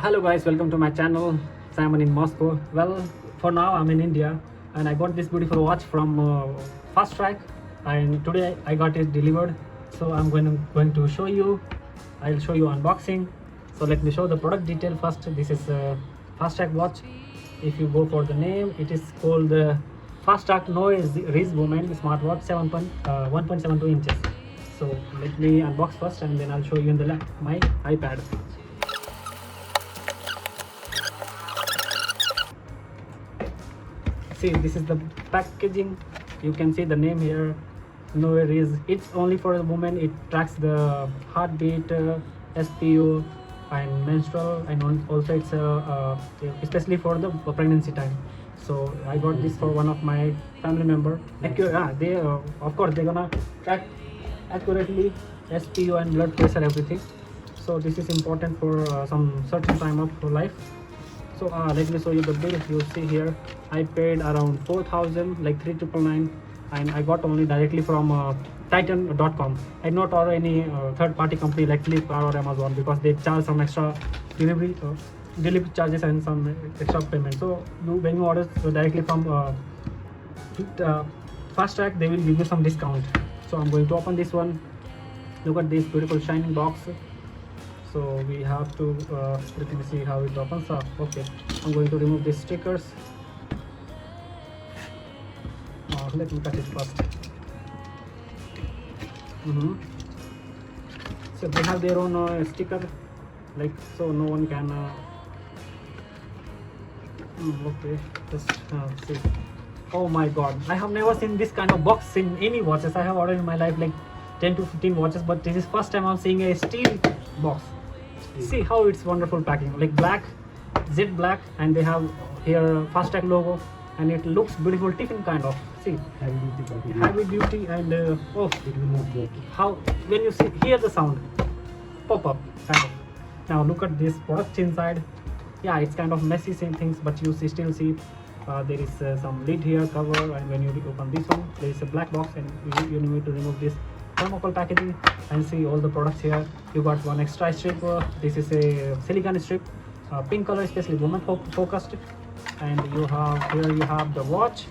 Hello guys, welcome to my channel. Simon in Moscow. Well, for now I'm in India and I got this beautiful watch from Fast Track, and today I got it delivered. So I'm going to show you. I'll show you unboxing. So let me show the product detail first. This is a Fast Track watch. If you go for the name, it is called the Fast Track Noise Wrist Movement Smartwatch 1.72 inches. So let me unbox first and then I'll show you in the my iPad. See, this is the packaging. You can see the name here. No, it's only for the woman. It tracks the heartbeat, SPO, and menstrual, and also it's especially for the pregnancy time. So I got this for one of my family member. They of course they're gonna track accurately SPO and blood pressure, everything. So this is important for some certain time of life. So let me show you the bill. You see here I paid around 4,000, like 3,999, and I got only directly from titan.com. I did not order any third-party company like Flipkart or Amazon because they charge some extra delivery charges and some extra payment. So when you order directly from Fast Track, they will give you some discount. So I'm going to open this one. Look at this beautiful shining box. So we have to let me see how it opens up. Okay, I'm going to remove these stickers. Let me cut it first. So they have their own sticker, like, so no one can okay, just see. Oh my god, I have never seen this kind of box in any watches. I have ordered in my life like 10 to 15 watches, but this is first time I'm seeing a steel box. See how it's wonderful packing, like black, jet black, and they have here Fast Track logo, and it looks beautiful tiffin kind of. See, heavy duty, and oh, it will not break. How when you hear the sound pop up kind of. Now look at this product inside. Yeah, it's kind of messy, same things, but you still see there is some lid here, cover, and when you open this one, there is a black box, and you need to remove this thermocol packaging and see all the products here. You got one extra strip. This is a silicone strip, pink color, especially woman focused, and you have the watch,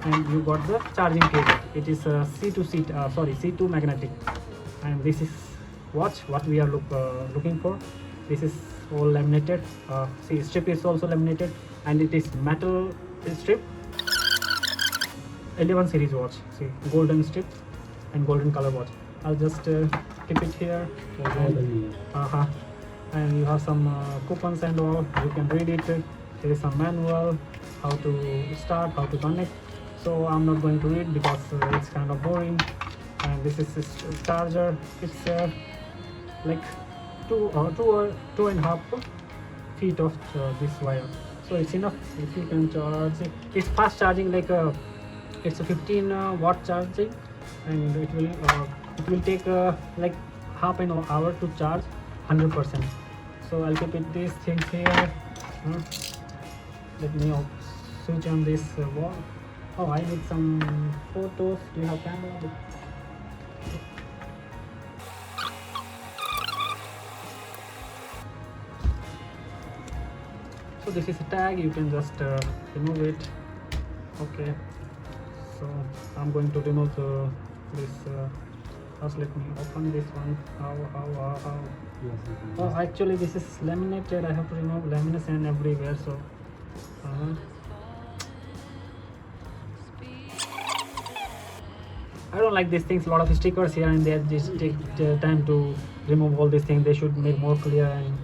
and you got the charging cable. It is a C2 magnetic, and this is watch what we are looking for. This is all laminated. See, strip is also laminated, and it is metal strip. 11 series watch. See, golden strip and golden color watch. I'll just keep it here. And you have some coupons and all. You can read it. There is some manual, how to start, how to connect. So I'm not going to read because it's kind of boring. And this is a charger. It's like two and a half feet of this wire. So it's enough if you can charge it. It's fast charging, like it's a 15 watt charging, and it will take like half an hour to charge 100%. So I'll keep it these things here. Let me switch on this wall. Oh, I need some photos. Do you have camera? So this is a tag, you can just remove it. Okay, so I'm going to remove this first. Let me open this one. How oh, actually this is laminated. I have to remove lamination everywhere. So I don't like these things. A lot of stickers here and there. Just take time to remove all these things. They should make more clear and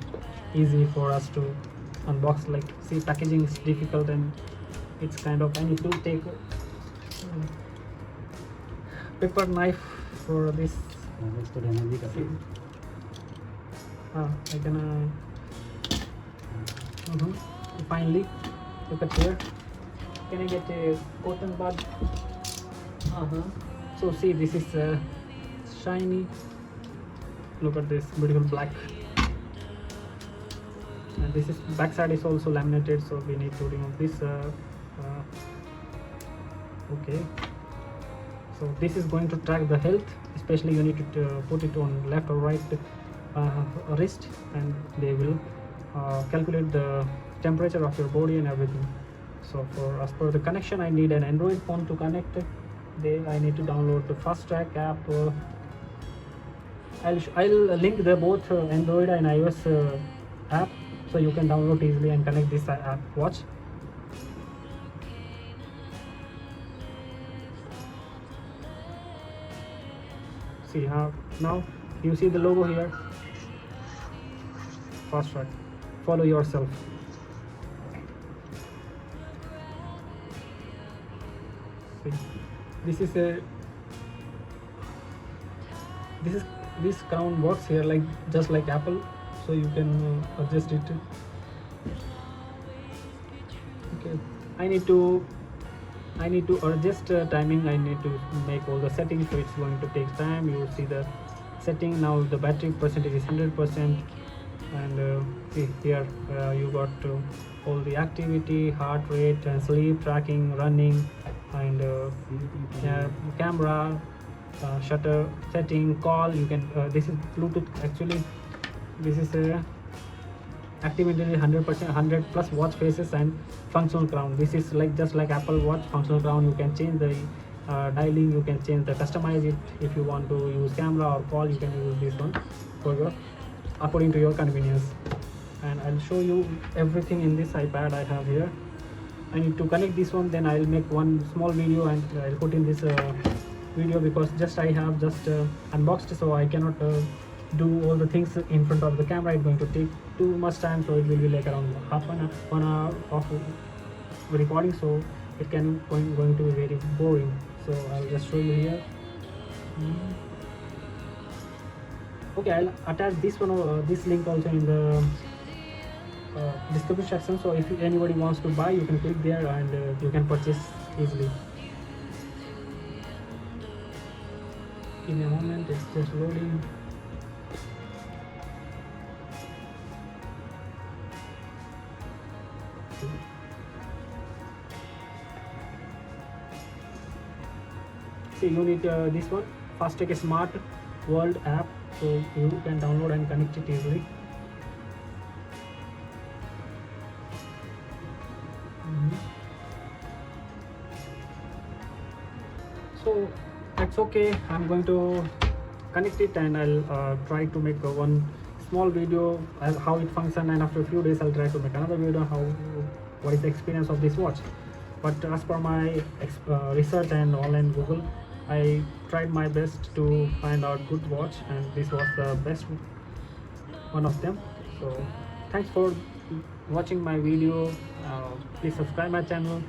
easy for us to unbox. Like, see, packaging is difficult, and it's kind of, I need to take paper knife for this. I can finally look at here. Can I get a cotton bud? So see, this is shiny. Look at this beautiful black. And this is backside is also laminated, so we need to remove this. Okay, so this is going to track the health, especially you need to put it on left or right wrist, and they will calculate the temperature of your body and everything. So for as per the connection, I need an Android phone to connect it. There I need to download the Fast Track app. I'll link the both Android and iOS app, so you can download easily and connect this app watch. See how now you see the logo here, Fast Track. Follow yourself. See, this is a this crown works here like just like Apple, so you can adjust it. Okay, I need to adjust timing. I need to make all the settings, so it's going to take time. You see the setting now. The battery percentage is 100%, and see here you got all the activity, heart rate, and sleep tracking, running, and camera, shutter setting, call. You can this is Bluetooth actually. This is a activated 100%, 100 plus watch faces and functional crown. This is like just like Apple Watch functional crown. You can change the dialing, you can change the customize it. If you want to use camera or call, you can use this one for your according to your convenience. And I'll show you everything in this iPad I have here. I need to connect this one, then I'll make one small video and I'll put in this video, because just I have just unboxed, so I cannot do all the things in front of the camera. It's going to take too much time, so it will be like around half an hour, 1 hour of recording, so it can going to be very boring. So I'll just show you here. Okay, I'll attach this one this link also in the description section, so if anybody wants to buy, you can click there and you can purchase easily. Give me a moment, it's just loading. See, you need this one, Fastech Smart World app, so you can download and connect it easily. So that's okay. I'm going to connect it and I'll try to make one small video as how it functions, and after a few days I'll try to make another video what is the experience of this watch. But as per my research and online Google, I tried my best to find out good watch, and this was the best one of them. So thanks for watching my video. Please subscribe my channel.